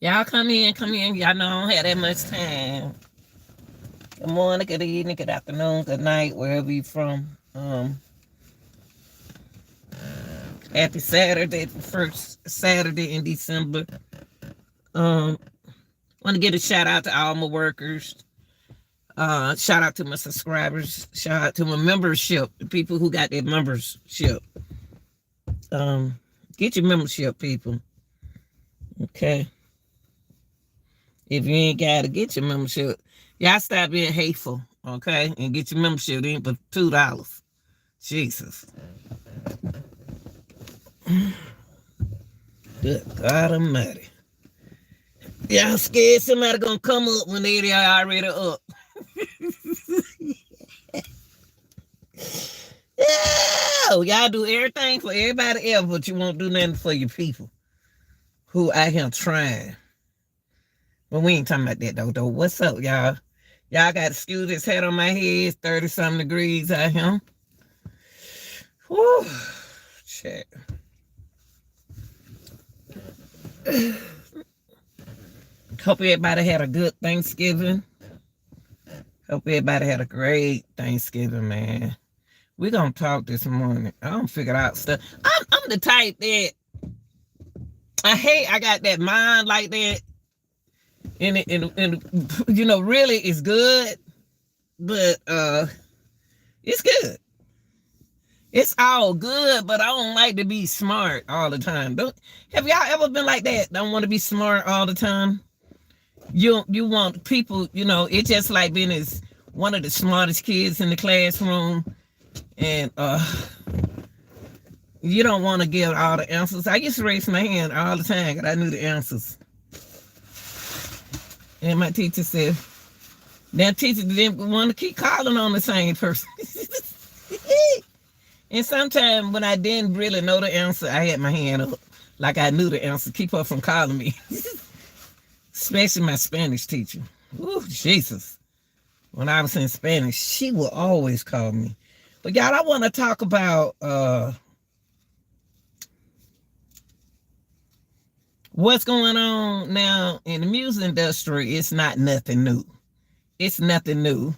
Y'all come in, come in. Y'all know I don't have that much time. Good morning, good evening, good afternoon, good night, wherever you from. Happy Saturday, the first Saturday in December. Um, Want to give a shout out to all my workers. Shout out to my subscribers. Shout out to my membership, the people who got their membership. Um, get your membership, people. Okay. If you ain't got to get your membership, y'all stop being hateful, okay? And get your membership. It ain't but $2. Jesus. Good God Almighty. Y'all scared somebody gonna come up when they already up. Yeah, y'all do everything for everybody else, but you won't do nothing for your people who out here trying. But we ain't talking about that though. What's up, y'all? Y'all got to excuse this head on my head. It's 30-something degrees out here. Whew. Shit. Hope everybody had a good Thanksgiving. Hope everybody had a great Thanksgiving, man. We're going to talk this morning. I don't figure out stuff. I'm the type that I got that mind like that. And you know, really it's good. But it's good. It's all good, but I don't like to be smart all the time. Have y'all ever been like that? Don't want to be smart all the time? You want people, you know, it's just like being as one of the smartest kids in the classroom, and you don't want to give all the answers. I used to raise my hand all the time because I knew the answers. And my teacher said, that teacher didn't want to keep calling on the same person. And sometimes when I didn't really know the answer, I had my hand up like I knew the answer. Keep her from calling me. Especially my Spanish teacher. Ooh, Jesus. When I was in Spanish, she would always call me. But y'all, I want to talk about what's going on now in the music industry. It's not nothing new. It's nothing new.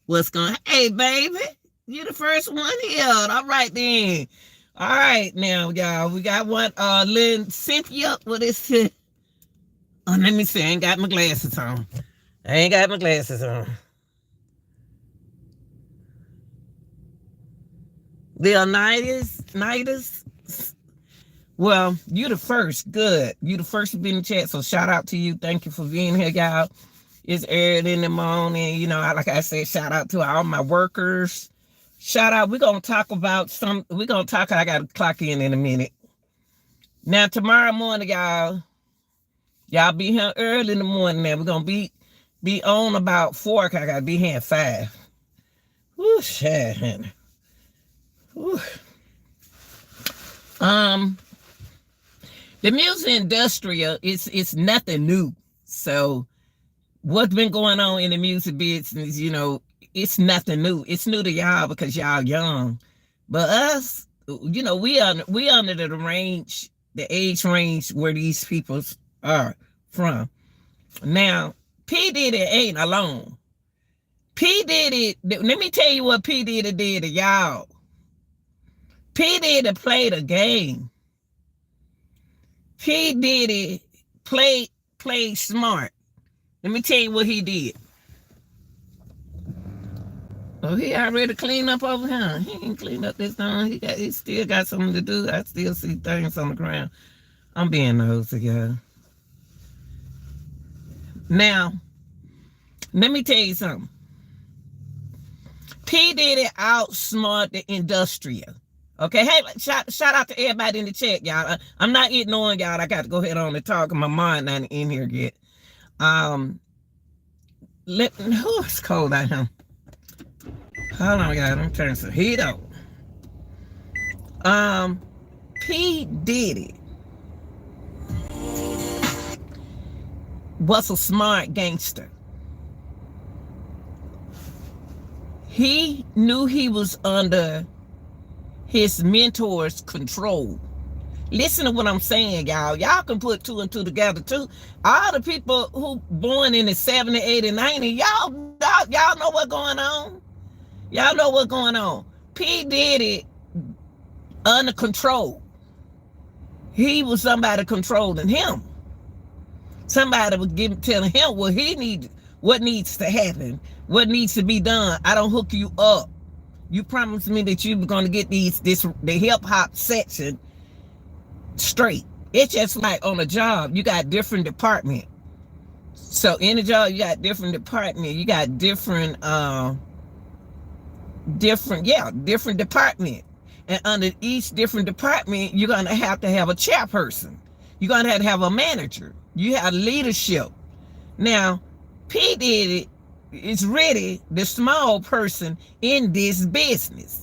What's going on? Hey, baby, you're the first one here. All right, then. All right, now, y'all, we got one, Lynn Cynthia. What is it? Oh, let me see. I ain't got my glasses on. Leonidas. Well, you the first. Good. You the first to be in the chat. So shout out to you. Thank you for being here, y'all. It's early in the morning. You know, like I said, shout out to all my workers. Shout out. We're going to talk about I got to clock in a minute. Now, tomorrow morning, y'all be here early in the morning. Now, we're going to be on about 4 o'clock. I got to be here at 5. Whoo, shit, honey. Whew. The music industry, it's nothing new. So what's been going on in the music business, you know, it's nothing new. It's new to y'all because y'all young. But us, you know, we under the age range where these people are from. Now, P. Diddy ain't alone. P. Diddy, let me tell you what P. Diddy did to y'all. P. Diddy played a game. P. Diddy played smart. Let me tell you what he did. Oh, he already cleaned up over here. He ain't cleaned up this time. He still got something to do. I still see things on the ground. I'm being nosy, y'all. Now, let me tell you something. P. Diddy outsmart the industrial. Okay, hey, shout out to everybody in the chat, y'all. I'm not ignoring y'all. I got to go ahead on and talk. My mind not in here yet. It's cold out here. Hold on, y'all. I'm turning some heat up. P. Diddy was a smart gangster. He knew he was under his mentor's control. Listen to what I'm saying, y'all. Y'all can put two and two together too. All the people who born in the 70, 80, 90, y'all know what's going on. Y'all know what's going on. P. Diddy under control. He was somebody controlling him. Somebody was telling him what he needs, what needs to happen, what needs to be done. I don't hook you up. You promised me that you were going to get the hip hop section straight. It's just like on a job, you got different department. So in a job, you got different department. You got different department. And under each different department, you're going to have a chairperson. You're going to have a manager. You have leadership. Now, P. Diddy is really the small person in this business.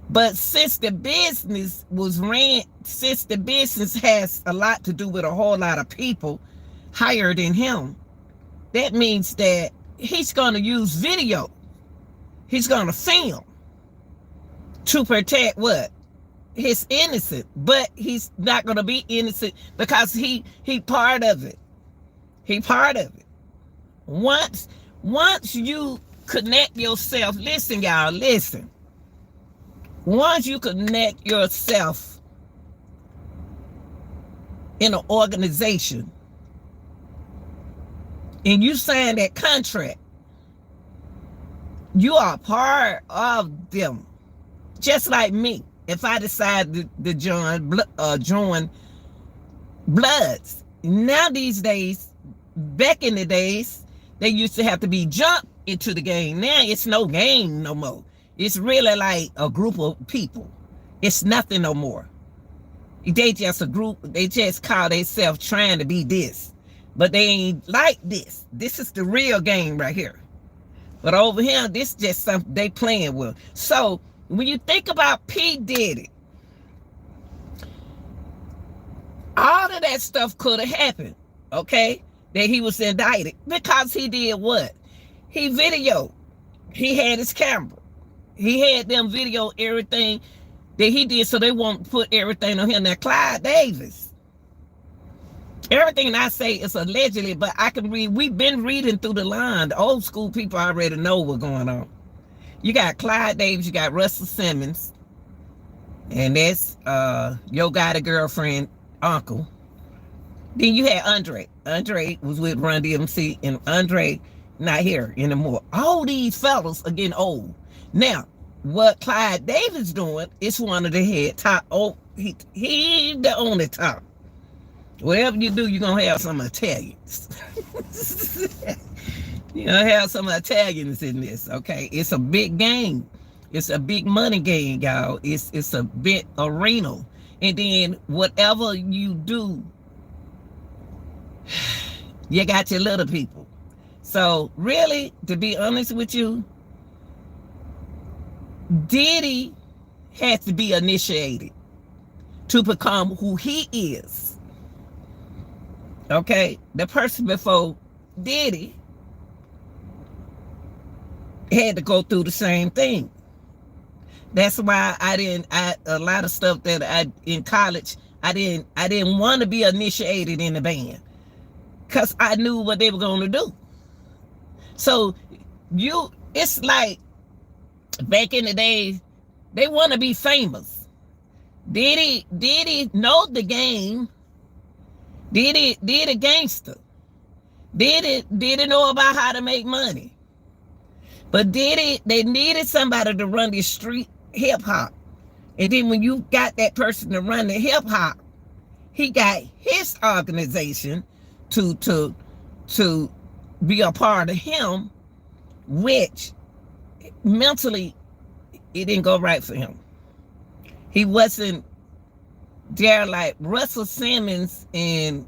But since the business has a lot to do with a whole lot of people higher than him, that means that he's going to use video. He's going to film to protect what? His innocence. But he's not going to be innocent because he part of it. He part of it. Once you connect yourself, listen, y'all, listen. Once you connect yourself in an organization and you sign that contract, you are part of them. Just like me, if I decide to join Bloods. Now these days, back in the days, they used to have to be jumped into the game. Now it's no game no more. It's really like a group of people. It's nothing no more. They just a group. They just call themselves trying to be this. But they ain't like this. This is the real game right here. But over here, this is just something they playing with. So when you think about P. Diddy, all of that stuff could have happened, okay? That he was indicted because he did what? He videoed. He had his camera. He had them video everything that he did so they won't put everything on him. Now, Clyde Davis, everything I say is allegedly, but I can read. We've been reading through the line. The old school people already know what's going on. You got Clyde Davis, you got Russell Simmons, and that's your guy, the girlfriend, uncle. Then you had Andre. Andre was with Run DMC, and Andre not here anymore. All these fellas are getting old. Now, what Clyde Davis doing is one of the head top. Oh, he the only top. Whatever you do, you're gonna have some Italians. You're gonna have some Italians in this, okay? It's a big game. It's a big money game, y'all. It's a big arena. And then whatever you do, you got your little people. So really, to be honest with you, Diddy had to be initiated to become who he is. Okay? The person before Diddy had to go through the same thing. That's why a lot of stuff that in college, I didn't want to be initiated in the band because I knew what they were going to do. So it's like back in the day, they want to be famous. Diddy know the game. Diddy a gangster. Diddy know about how to make money. But they needed somebody to run the street hip hop. And then when you got that person to run the hip hop, he got his organization to be a part of him, which mentally it didn't go right for him. He wasn't there like Russell Simmons and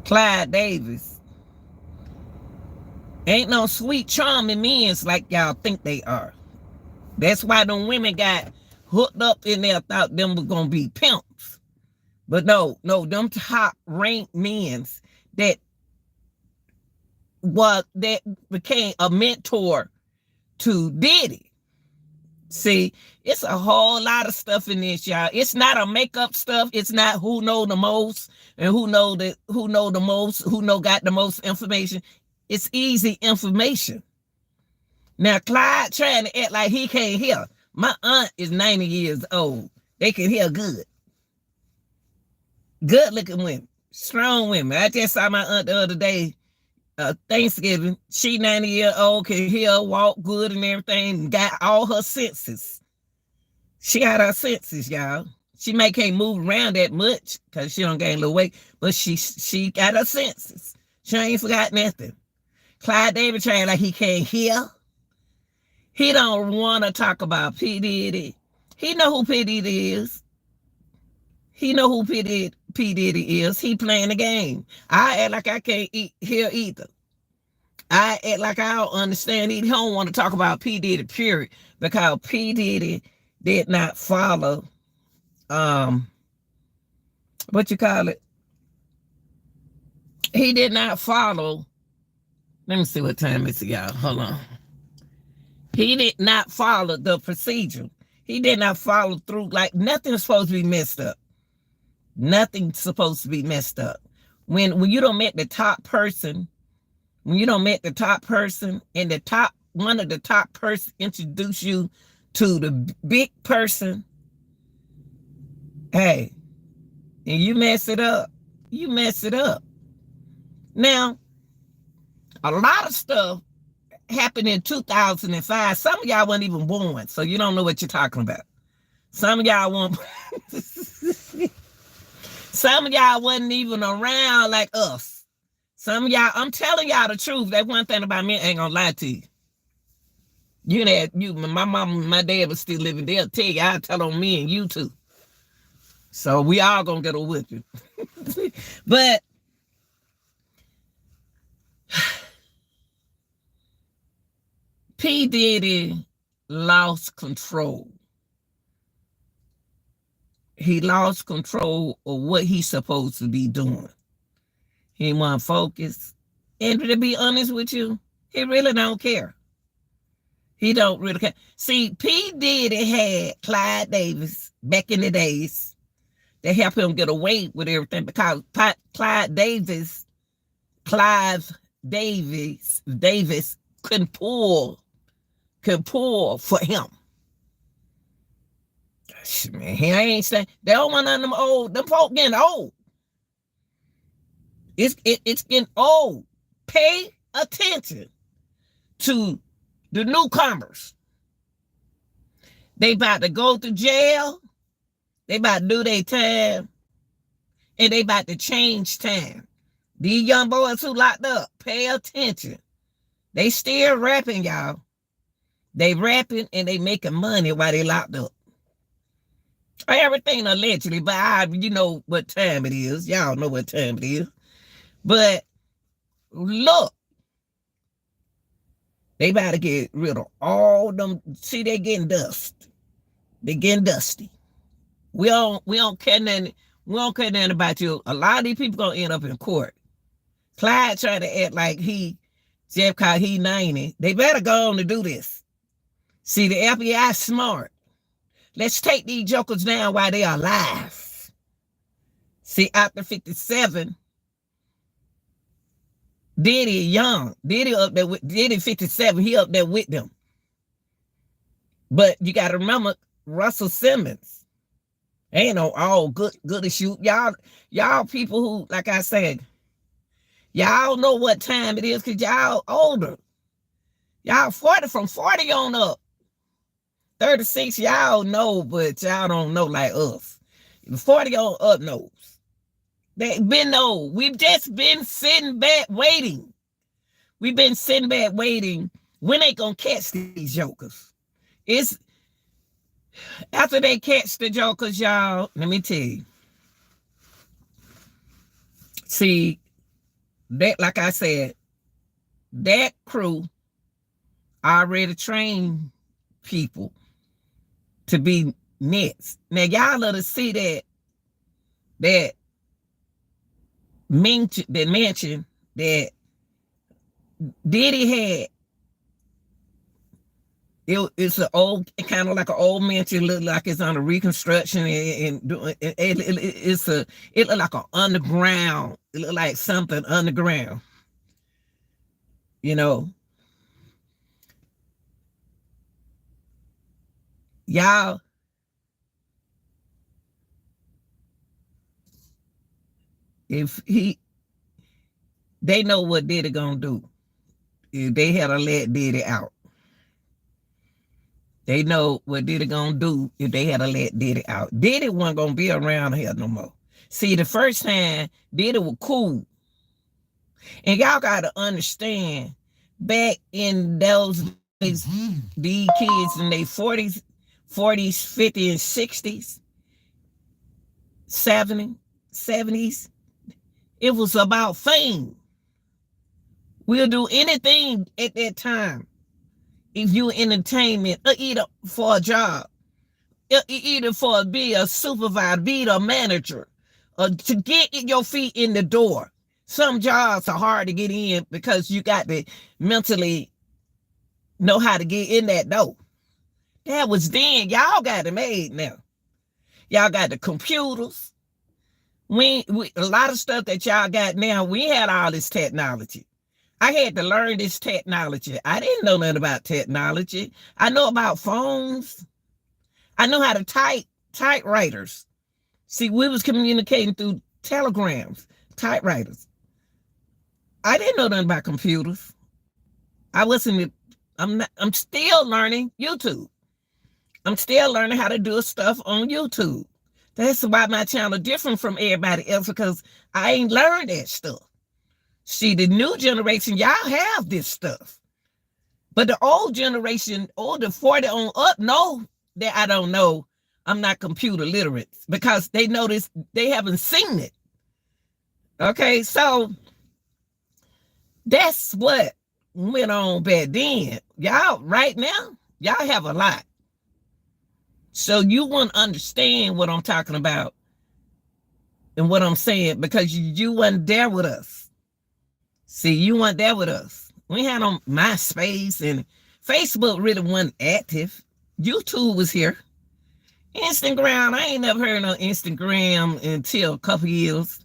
Clyde Davis. Ain't no sweet charming men like y'all think they are. That's why them women got hooked up in there, thought them was gonna be pimps. But no, them top ranked men that became a mentor to Diddy. See, it's a whole lot of stuff in this, y'all. It's not a makeup stuff. It's not who know the most and who know the most, who know got the most information. It's easy information. Now, Clyde trying to act like he can't hear. My aunt is 90 years old. They can hear good. Good looking women. Strong women. I just saw my aunt the other day, Thanksgiving. She 90 years old, can hear, walk good and everything. Got all her senses. She got her senses, y'all. She may can't move around that much because she don't gain a little weight, but she got her senses. She ain't forgot nothing. Clyde David trying like he can't hear. He don't want to talk about P. Diddy. He know who P. Diddy is. He know who P. Diddy is. He playing the game. I act like I can't hear either. I act like I don't understand either. He don't want to talk about P. Diddy, period, because P. Diddy did not follow, what you call it? He did not follow. Let me see what time it's, y'all. Hold on. He did not follow the procedure. He did not follow through. Like, nothing's supposed to be messed up. Nothing's supposed to be messed up. When you don't met the top person, when you don't met the top person, and one of the top person introduce you to the big person, hey, and you mess it up, you mess it up. Now, a lot of stuff happened in 2005. Some of y'all weren't even born, so you don't know what you're talking about. Some of y'all weren't. Some of y'all wasn't even around like us. Some of y'all, I'm telling y'all the truth. That one thing about me, I ain't gonna lie to you. My mom and my dad was still living. They'll tell you, I'll tell on me and you too. So we all gonna get a whipping. But P. Diddy lost control. He lost control of what he's supposed to be doing. He want focus. And to be honest with you, he really don't care. He don't really care. See, P. Diddy had Clyde Davis back in the days to help him get away with everything because Clive Davis couldn't pull for him. Man, he ain't saying they don't want none of them old. Them folk getting old. It's getting old. Pay attention to the newcomers. They about to go to jail. They about to do their time. And they about to change time. These young boys who locked up, pay attention. They still rapping, y'all. They rapping and they making money while they locked up. Everything allegedly, but you know what time it is. Y'all know what time it is. But look, they about to get rid of all them. See, they getting dust. They getting dusty. We don't care nothing. We don't care nothing about you. A lot of these people gonna end up in court. Clyde trying to act like Jeff called he 90. They better go on to do this. See, the FBI smart. Let's take these jokers down while they are alive. See, after 57, Diddy young. Diddy up there with Diddy 57. He up there with them. But you got to remember Russell Simmons. Ain't no all good to shoot. Y'all people who, like I said, y'all know what time it is because y'all older. Y'all 40 from 40 on up. 36, y'all know, but y'all don't know like us. 40 on up knows. They been old. We've just been sitting back waiting. We've been sitting back waiting. When they gonna catch these jokers? It's after they catch the jokers, y'all. Let me tell you. See, that like I said, that crew already trained people to be next. Now y'all let us see that mention that Diddy had. It's an old, kind of like an old mansion. Look like it's on a reconstruction, and doing it look like an underground. It look like something underground. You know, y'all. If they know what Diddy gonna do. If they had to let Diddy out, they know what Diddy gonna do. If they had to let Diddy out, Diddy wasn't gonna be around here no more. See, the first time Diddy was cool, and y'all gotta understand. Back in those days, these kids in their 40s, 50s, and 60s, 70s, it was about fame. We'll do anything at that time if you entertainment, or either for a job, either for be a supervisor, be a manager, or to get your feet in the door. Some jobs are hard to get in because you got to mentally know how to get in that door. That was then. Y'all got it made now. Y'all got the computers. We a lot of stuff that y'all got now, we had all this technology. I had to learn this technology. I didn't know nothing about technology. I know about phones. I know how to typewriters. See, we was communicating through telegrams, typewriters. I didn't know nothing about computers. I'm still learning YouTube. I'm still learning how to do stuff on YouTube. That's why my channel is different from everybody else, because I ain't learned that stuff. See, the new generation, y'all have this stuff. But the old generation, older 40 on up, know that I don't know. I'm not computer literate, because they notice they haven't seen it. Okay, so that's what went on back then. Y'all, right now, y'all have a lot. So you won't understand what I'm talking about and what I'm saying, because you weren't there with us. See, you weren't there with us. We had on MySpace, and Facebook really wasn't active. YouTube was here. Instagram, I ain't never heard of Instagram until a couple years.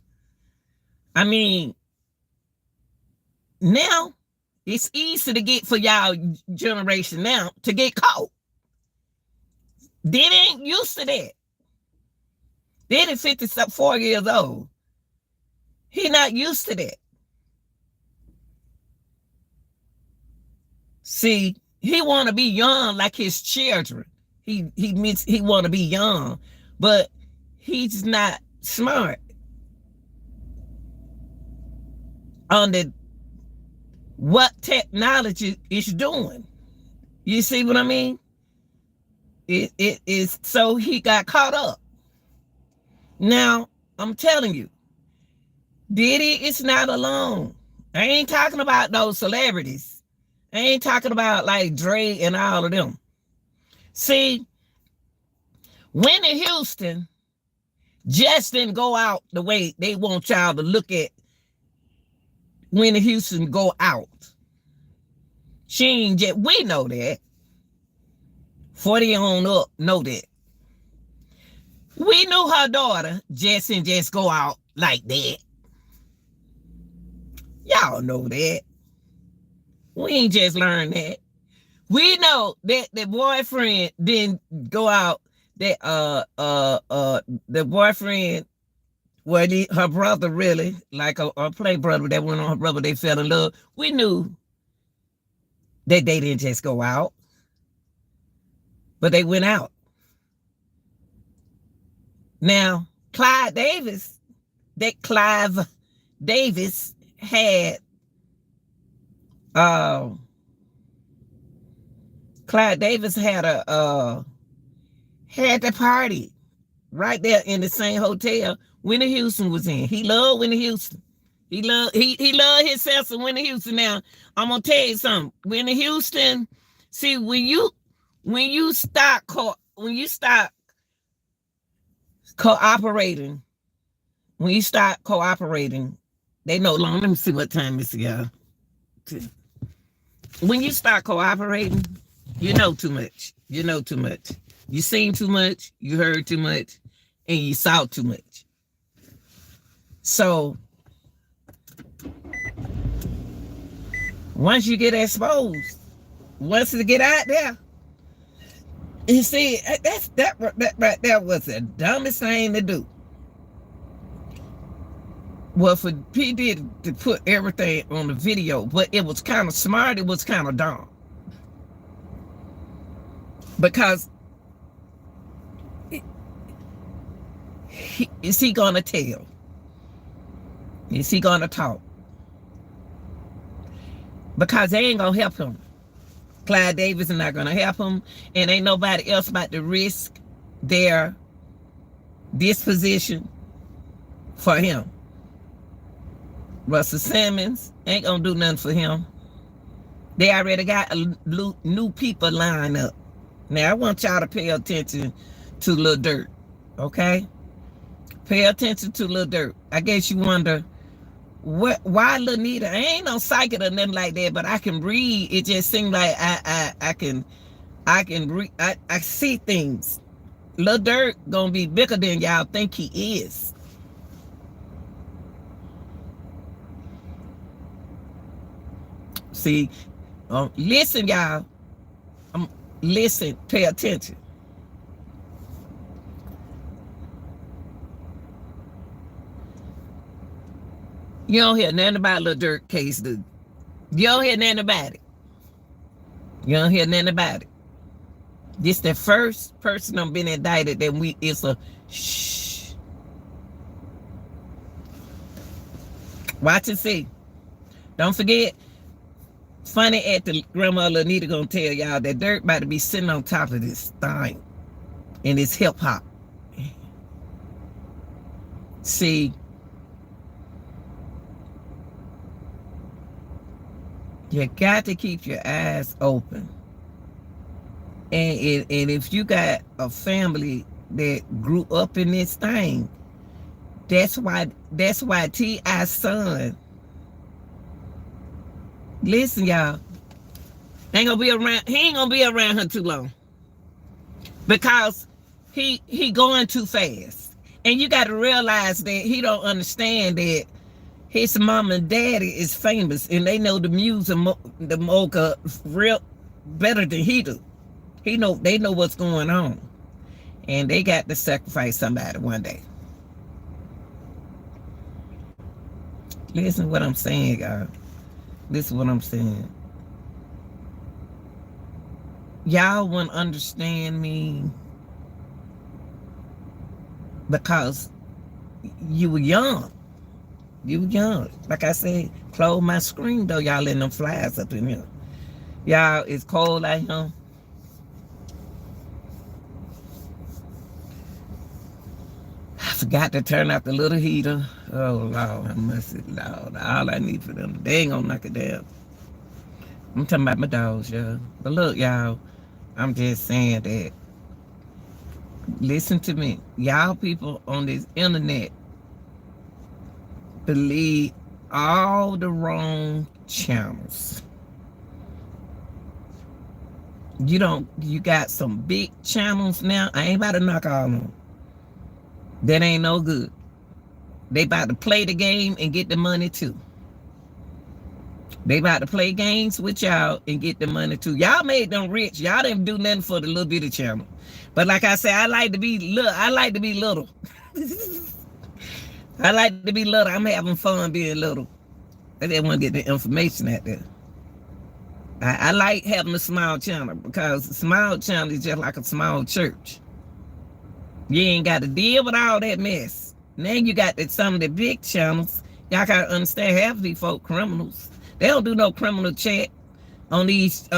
I mean, now it's easy to get, for y'all generation now, to get caught. They ain't used to that. They're 54 years old. He not used to that. See, he want to be young like his children. He want to be young, but he's not smart on what technology is doing. You see what I mean? It is, so he got caught up. Now, I'm telling you, Diddy is not alone. I ain't talking about those celebrities. I ain't talking about like Dre and all of them. See, Whitney Houston just didn't go out the way they want y'all to look at Whitney Houston go out. She ain't just, we know that. 40 on up know that. We knew her daughter just didn't just go out like that. Y'all know that. We ain't just learned that. We know that the boyfriend didn't go out. That the boyfriend, well, her brother really, like a play brother that went on her brother, they fell in love. We knew that they didn't just go out, but they went out. Now, Clive Davis had Clive Davis had had the party right there in the same hotel Whitney Houston was in. He loved Whitney Houston. He loved himself some Whitney Houston. Now, I'm gonna tell you something. Whitney Houston, see, when you start cooperating, they no longer, let me see what time it's, y'all. When you start cooperating, You know too much. You know too much. You seen too much. You heard too much. And you saw too much. So once you get exposed, once it get out there, you see, that right there was the dumbest thing to do. Well, for P. Diddy to put everything on the video, but it was kind of smart, it was kind of dumb. Because is he gonna tell? Is he gonna talk? Because they ain't gonna help him. Clyde Davis is not gonna help him, and ain't nobody else about to risk their disposition for him. Russell Simmons ain't gonna do nothing for him. They already got new people lined up. Now I want y'all to pay attention to Lil Durk, okay? Pay attention to Lil Durk. I guess you wonder why Lil Nita? I ain't no psychic or nothing like that, but I can read. It just seems like I can read. I see things. Lil Durk gonna be bigger than y'all think he is. See, listen, y'all. Listen, pay attention. You don't hear nothing about Lil Durk case, dude. You don't hear nothing about it. You don't hear nothing about it. This the first person I'm been indicted that it's a shh. Watch and see. Don't forget. Funny at the grandma Lanita gonna tell y'all that Durk about to be sitting on top of this thing in this hip hop. See, you got to keep your eyes open. And if you got a family that grew up in this thing, that's why T.I.'s son. Listen, y'all. He ain't gonna be around her too long. Because he going too fast. And you gotta realize that he don't understand that his mom and daddy is famous and they know the music, the mocha real better than he do. They know what's going on. And they got to sacrifice somebody one day. Listen to what I'm saying, y'all. This is what I'm saying. Y'all wouldn't understand me because you were young. You were young. Like I said, close my screen though, y'all letting them flies up in here. Y'all, it's cold out here. I forgot to turn out the little heater. Oh, Lord, I must have, Lord. All I need for them, they ain't gonna knock it down. I'm talking about my dogs, y'all. But look, y'all, I'm just saying that. Listen to me. Y'all people on this internet believe all the wrong channels. You got some big channels now. I ain't about to knock all of them. That ain't no good. They about to play the game and get the money too. They about to play games with y'all and get the money too. Y'all made them rich. Y'all didn't do nothing for the little bitty channel. But like I said, I like to be little. I like to be little. I like to be little. I'm having fun being little. I didn't want to get the information out there. I like having a small channel because a small channel is just like a small church. You ain't got to deal with all that mess. Now you got some of the big channels. Y'all got to understand half of these folk criminals. They don't do no criminal chat on these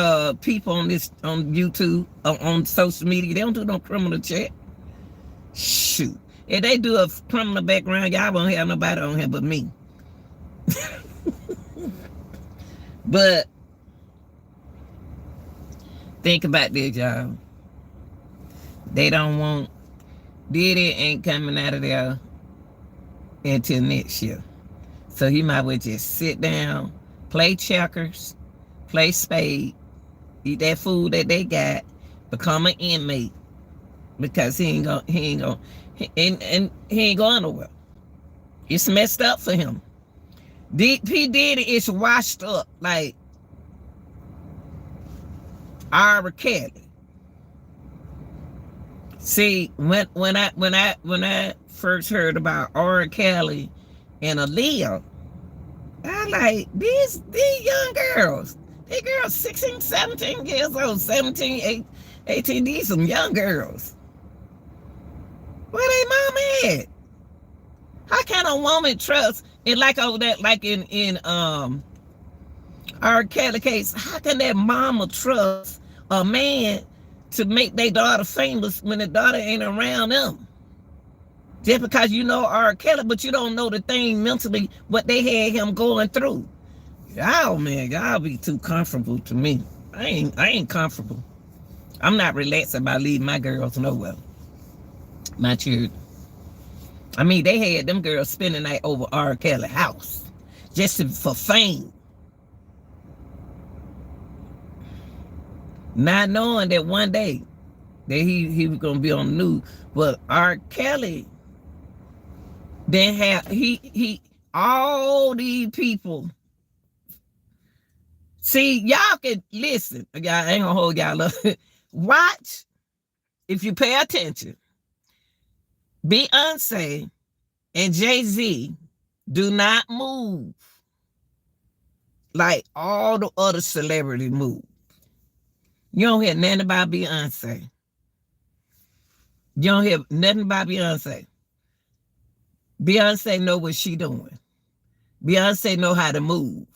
people on YouTube, on social media. They don't do no criminal chat. Shoot. If they do a criminal background, y'all won't have nobody on here but me. But think about this, y'all. They don't want Diddy ain't coming out of there until next year. So he might well just sit down, play checkers, play spade, eat that food that they got, become an inmate because he ain't going nowhere. It's messed up for him. P. Diddy is washed up like R. Kelly. See, when I first heard about R. Kelly and Aaliyah, I like these young girls. These girls 16, 17 years old, 17, 18, these some young girls. Where they mama at? How can a woman trust? And like over that, like in R. Kelly case, how can that mama trust a man to make their daughter famous when the daughter ain't around them? Just because you know R. Kelly, but you don't know the thing mentally, what they had him going through. Y'all, man, y'all be too comfortable to me. I ain't comfortable. I'm not relaxed about leaving my girls nowhere. My children. I mean, they had them girls spending the night over R. Kelly house just for fame. Not knowing that one day that he was gonna be on the news. But R. Kelly then have he all these people. See, y'all can listen. Y'all ain't gonna hold y'all up. Watch if you pay attention. Beyonce and Jay-Z do not move like all the other celebrities move. You don't hear nothing about Beyonce. You don't hear nothing about Beyonce. Beyonce know what she doing. Beyonce know how to move.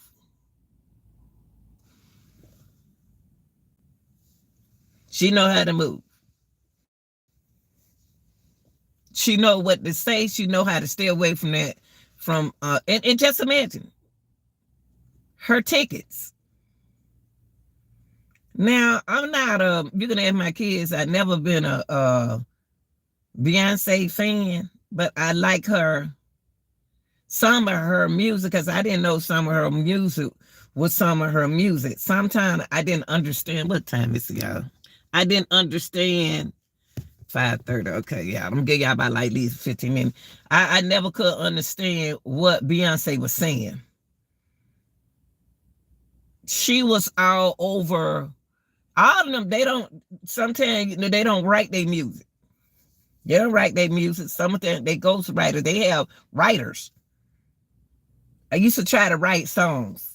She know how to move. She know what to say. She know how to stay away from that. And just imagine her tickets. Now, I'm not you can ask my kids, I've never been a Beyonce fan, but I like some of her music, because I didn't know some of her music was some of her music. Sometimes I didn't understand. What time is it, y'all? I didn't understand. 5:30. Okay, yeah. I'm gonna give y'all about like at least 15 minutes. I never could understand what Beyonce was saying. She was all over. All of them, they don't, sometimes they don't write their music. They don't write their music. Some of them, they ghostwriters. They have writers. I used to try to write songs.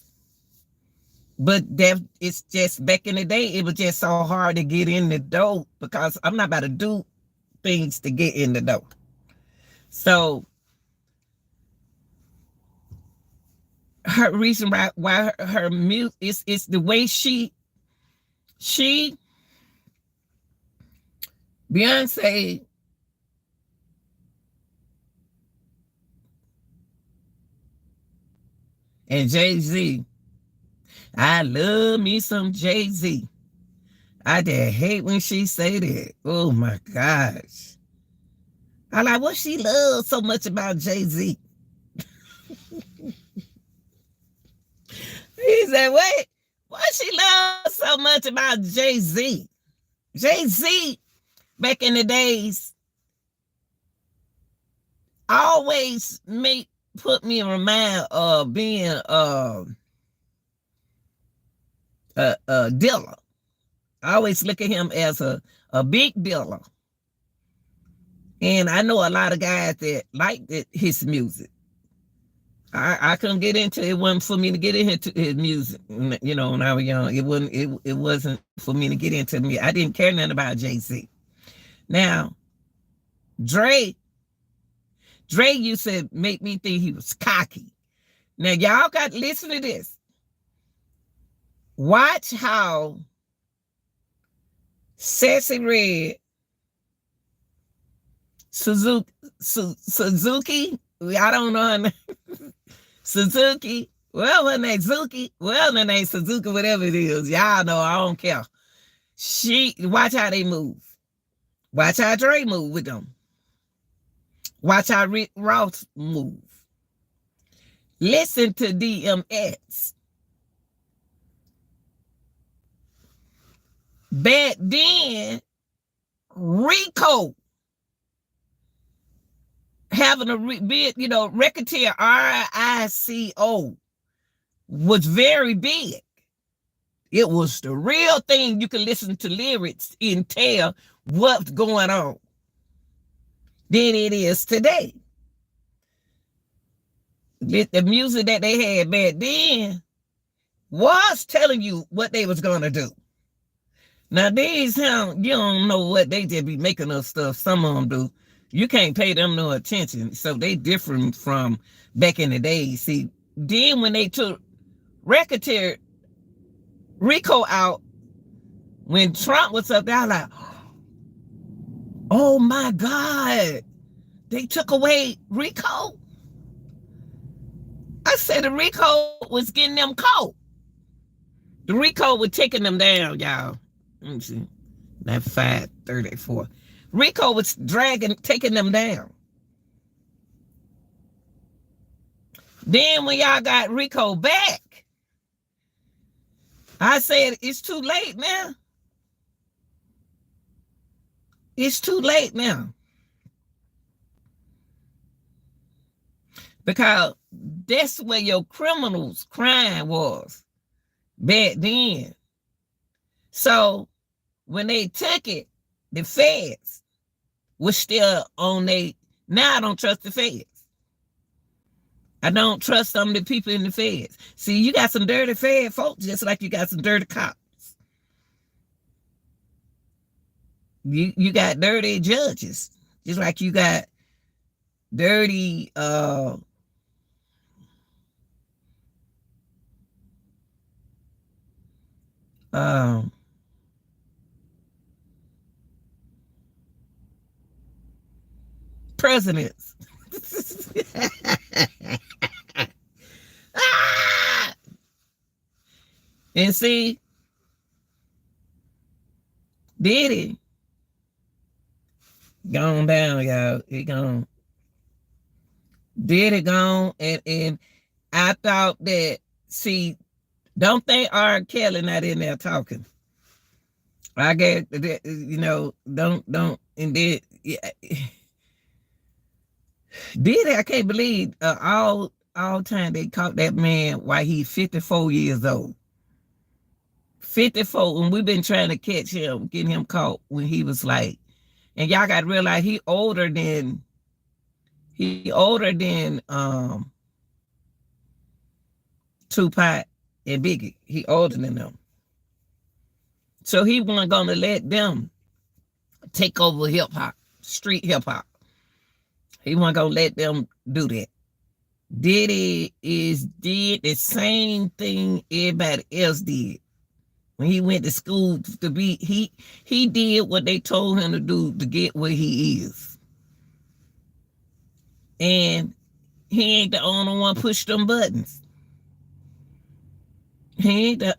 But it's just back in the day, it was just so hard to get in the door because I'm not about to do things to get in the door. So her reason why her music is the way she Beyonce and Jay-Z. I love me some Jay-Z. I just hate when she say that. Oh my gosh. I like what she loves so much about Jay-Z. He said, wait, what she loves so much about Jay-Z? Jay-Z, back in the days, always put me in mind of being a dealer. I always look at him as a big dealer. And I know a lot of guys that liked his music. I couldn't get into it. It wasn't for me to get into his music. You know, when I was young, it wasn't for me to get into me. I didn't care nothing about Jay-Z. Now, Dre used to make me think he was cocky. Now, y'all got to listen to this. Watch how Sassy Red Suzuki, I don't know her name. Suzuki, well, her name Suzuki, well, her name Suzuki, whatever it is. Y'all know, I don't care. Watch how they move. Watch how Dre move with them. Watch how Rick Ross move. Listen to DMX. Back then, Rico having a Ricketeer, RICO, was very big. It was the real thing. You can listen to lyrics and tell what's going on than it is today. The music that they had back then was telling you what they was going to do. Now, these, you don't know what they just be making up stuff. Some of them do. You can't pay them no attention. So they different from back in the day. See, then when they took Ricketeer Rico out, when Trump was up there, I was like, oh my God, they took away Rico. I said the Rico was getting them caught. The Rico was taking them down, y'all. Let me see. That 534. Rico was taking them down. Then when y'all got Rico back, I said, it's too late now. It's too late now. Because that's where your criminals' crime was back then. So when they took it, the feds was still on now I don't trust the feds. I don't trust some of the people in the feds. See, you got some dirty fed folks just like you got some dirty cops. You got dirty judges just like you got dirty presidents. And see, Diddy gone down, y'all. He gone. Diddy gone, and I thought that, see, don't think R. Kelly not in there talking. I get, don't, and then, yeah. Diddy, I can't believe all time they caught that man while he's 54 years old. 54, and we've been trying to catch him, get him caught when he was like, and y'all got to realize he older than Tupac and Biggie. He older than them. So he wasn't going to let them take over hip-hop, street hip-hop. He wasn't going to let them do that. Diddy did the same thing everybody else did. When he went to school to be, he did what they told him to do to get where he is. And he ain't the only one push them buttons. He ain't the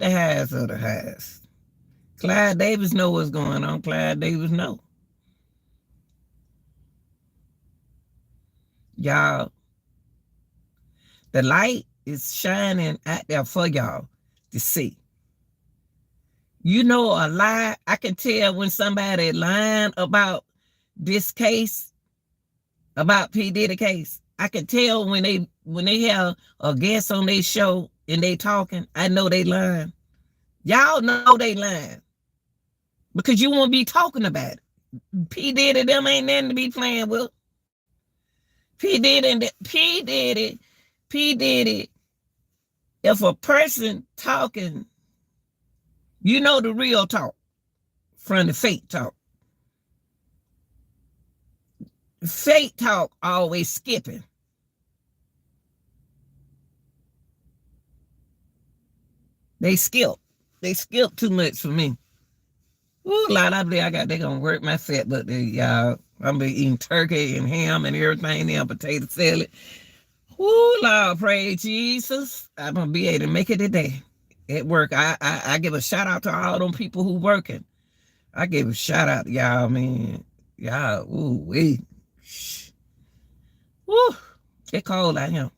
highest of the highest. Clyde Davis know what's going on. Clyde Davis know. Y'all, the light is shining out there for y'all to see. You know a lie. I can tell when somebody lying about this case, about P. Diddy case. I can tell when they have a guest on their show and they talking, I know they lying. Y'all know they lying. Because you won't be talking about it. P. Diddy, them ain't nothing to be playing with. P. Diddy, if a person talking, you know the real talk from the fake talk. Fake talk always skipping. They skip too much for me. Ooh, a lot of they gonna work my fat, but y'all, I'm be eating turkey and ham and everything there, potato salad. Ooh, Lord, praise Jesus. I'm gonna be able to make it today at work. I give a shout out to all them people who working. I give a shout out to y'all, man. Y'all, ooh, wee. Woo, it's cold out here.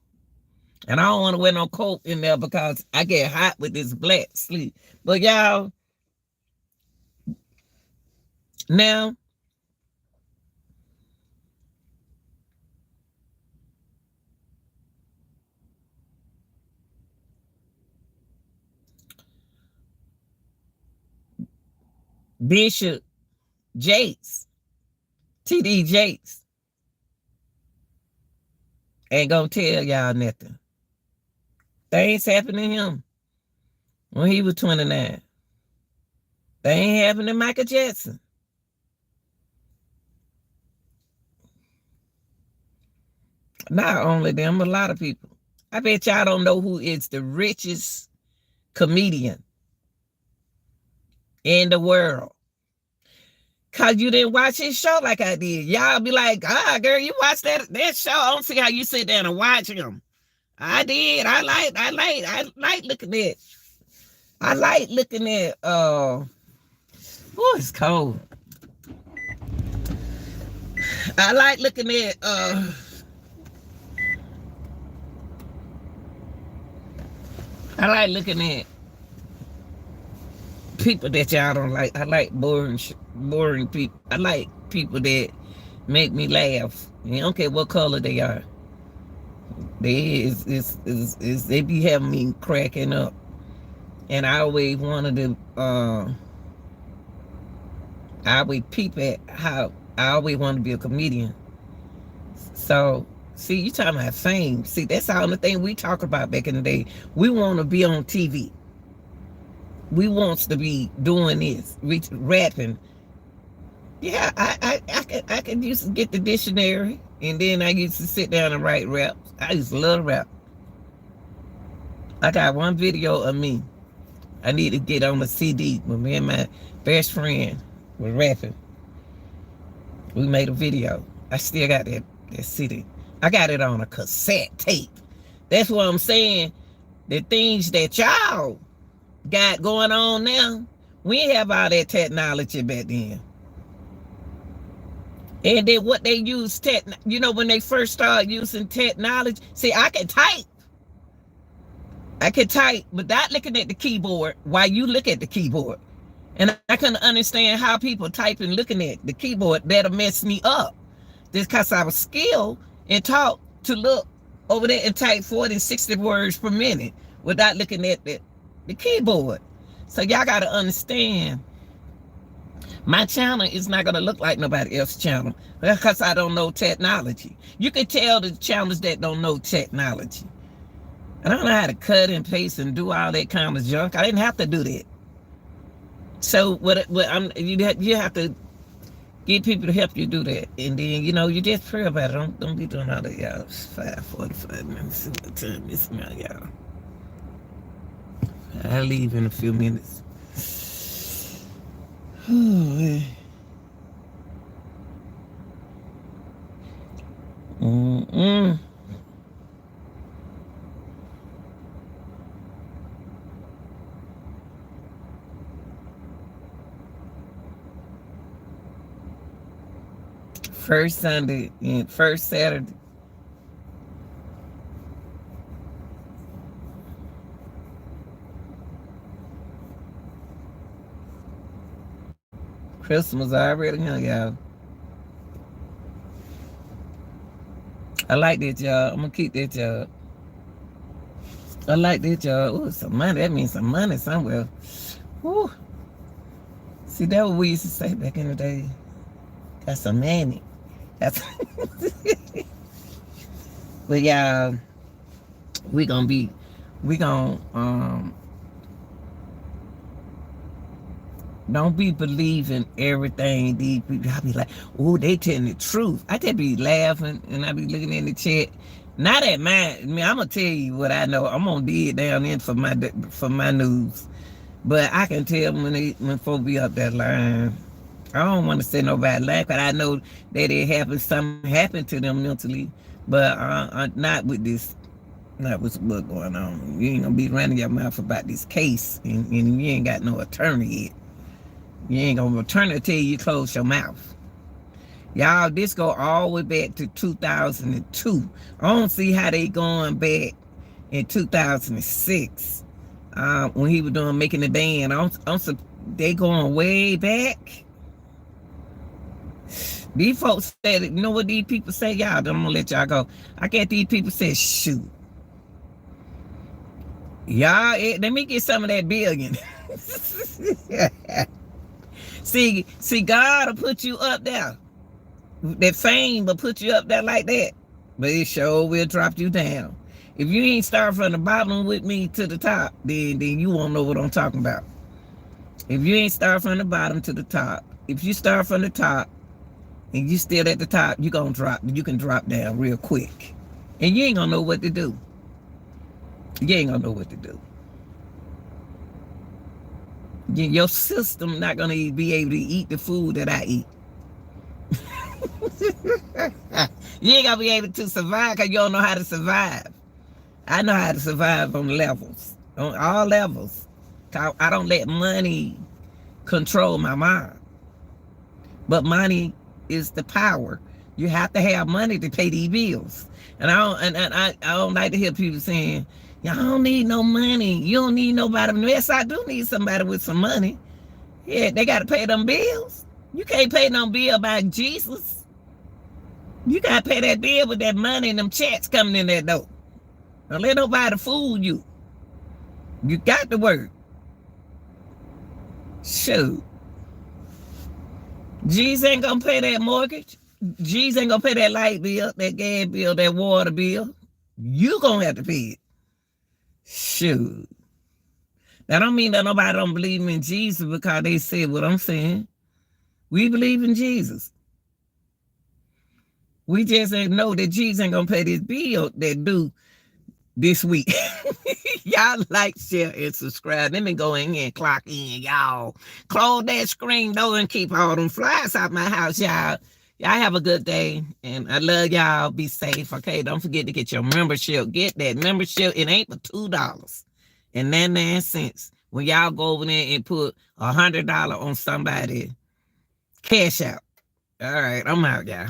And I don't want to wear no coat in there because I get hot with this black sleep. But y'all, Now, Bishop Jakes, TD Jakes, ain't gonna tell y'all nothing. Things happened to him when he was 29. They ain't happened to Michael Jackson. Not only them, a lot of people. I bet y'all don't know who is the richest comedian in the world. Cause you didn't watch his show like I did. Y'all be like, girl, you watch that show. I don't see how you sit down and watch him. I did. I like looking at. I like looking at. Oh, it's cold. I like looking at. I like looking at people that y'all don't like. I like boring people. I like people that make me laugh. I don't care what color they are. They be having me cracking up. And I always wanted to I always peep at how I always wanted to be a comedian. So see, you talking about fame. See, that's the only thing we talk about back in the day. We want to be on TV. We wants to be doing this, rapping. Yeah, I could used to get the dictionary, and then I used to sit down and write raps. I used to love rap. I got one video of me. I need to get on the CD when me and my best friend was rapping. We made a video. I still got that CD. I got it on a cassette tape. That's what I'm saying. The things that y'all got going on now, we ain't have all that technology back then. And then what they use, when they first started using technology, see, I can type, without looking at the keyboard while you look at the keyboard. And I couldn't understand how people type and looking at the keyboard. That'll mess me up. Just because I was skilled and taught to look over there and type 40, 60 words per minute without looking at the keyboard. So y'all got to understand, my channel is not going to look like nobody else's channel because I don't know technology. You can tell the channels that don't know technology. I don't know how to cut and paste and do all that kind of junk. I didn't have to do that. So you have to get people to help you do that, and then you just pray about it. Don't be doing all that, y'all. It's 5:45 minutes. See what time it's now, y'all. I'll leave in a few minutes. First Sunday and first Saturday. Christmas already here, y'all. I like that job. I'm gonna keep that job. I like that job. Oh, some money. That means some money somewhere. Woo. See, that what we used to say back in the day. Got some money. That's but y'all, we gonna don't be believing everything these people. I be like, oh, they telling the truth. I just be laughing and I be looking in the chat. Not at mine. I mean, I'm gonna tell you what I know. I'm gonna dig down in for my news. But I can tell when folks be up that line. I don't want to say nobody lying, because I know that something happened to them mentally, but not with this, not with what's going on. You ain't gonna be running your mouth about this case, and you ain't got no attorney yet. You ain't gonna attorney tell you close your mouth. Y'all, this go all the way back to 2002. I don't see how they going back in 2006 when he was making the band. They going way back. These folks said, you know what these people say, y'all? Then I'm gonna let y'all go. I get these people say, shoot, y'all, let me get some of that billion. see, God will put you up there. That fame will put you up there like that, but it sure will drop you down. If you ain't start from the bottom with me to the top, then you won't know what I'm talking about. If you ain't start from the bottom to the top, if you start from the top and you still at the top, you can drop down real quick. And you ain't gonna know what to do. You ain't gonna know what to do. Your system not gonna be able to eat the food that I eat. You ain't gonna be able to survive because you don't know how to survive. I know how to survive on levels, on all levels. I don't let money control my mind. But money is the power. You have to have money to pay these bills. And I don't like to hear people saying, "Y'all don't need no money. You don't need nobody." Yes, I do need somebody with some money. Yeah, they got to pay them bills. You can't pay no bill by Jesus. You got to pay that bill with that money and them checks coming in that door. Don't let nobody fool you. You got to work. Shoot. Jesus ain't gonna pay that mortgage. Jesus ain't gonna pay that light bill, that gas bill, that water bill. You gonna have to pay it. Shoot. That don't mean that nobody don't believe in Jesus because they said what I'm saying. We believe in Jesus. We just ain't know that Jesus ain't gonna pay this bill that due this week. Y'all like, share, and subscribe. Let me go in here and clock in, y'all. Close that screen door and keep all them flies out my house, y'all. Y'all have a good day, and I love y'all. Be safe, okay? Don't forget to get your membership. Get that membership. It ain't but $2.99 when y'all go over there and put $100 on somebody cash out. All right, I'm out, y'all.